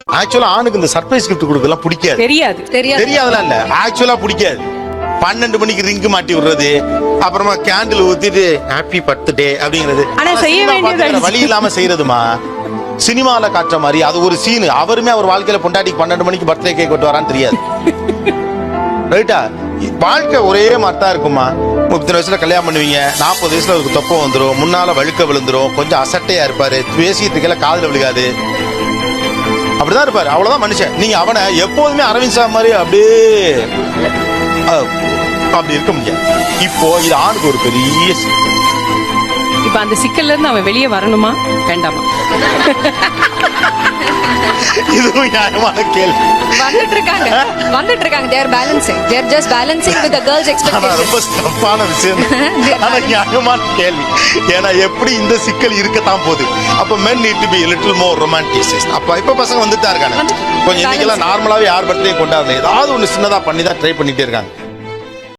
ஆக்சுவலா ஆணுக்கு இந்த சர்ப்ரைஸ் கிஃப்ட் கொடுக்கலாம் பிடிக்காது. தெரியாதுலாம் இல்ல, ஆக்சுவலா பிடிக்காது. 12 மணிக்கு ரிங்கு மாட்டி விடுறது, அப்புறமா கேண்டில் ஊத்திட்டு ஹாப்பி பர்த்டே அப்படிங்கிறது வழி இல்லாம செய்யறதுமா. சினிமால காட்டுற மாதிரி அது ஒரு சீனு. அவருமே அவர் வாழ்க்கையில பொண்டாட்டிக்கு 12 மணிக்கு பர்த்டே கேக் வெட்டு வரான்னு தெரியாது. ரைட்டா? வாழ்க்கை ஒரே மாதிரி தான் இருக்குமா. 30 வயசுல கல்யாணம் பண்ணுவீங்க, 40 வயசுல அவருக்கு தொப்பம் வந்துடும், முன்னால வழுக்க விழுந்துரும், கொஞ்சம் அசட்டையா இருப்பாரு, பேசிட்டு இருக்கல காதுல விழுகாது, அப்படிதான் இருப்பாரு. அவ்வளவுதான் மனுஷன். நீங்க அவனை எப்போதுமே அரவிந்த் சார் மாதிரி அப்படியே அப்படி இருக்க முடியாது. இப்போ இது ஆணுக்கு ஒரு பெரிய இப்ப அந்த சிக்கல்ல இருந்து அவன் வெளியே வரணுமா வேண்டாமா? இதுவும் நியாயமான கேள்வி. வந்துட்டு இருக்காங்க. they are just balancing with the girls expectations. ரொம்ப தப்பான விஷயம். ஆனா நியாயமான கேள்வி. ஏன்னா எப்படி இந்த சிக்கல் இருக்கத்தான் போகுது. அப்ப men need to be a little more romanticized. அப்ப இப்ப பசங்க வந்துட்டா இருக்காங்க. கொஞ்சம் இன்னைக்கெல்லாம் நார்மலாவே யார் பர்த்டே கொண்டாடல, ஏதாவது ஒண்ணு சின்னதா பண்ணி தான் ட்ரை பண்ணிட்டே இருக்காங்க.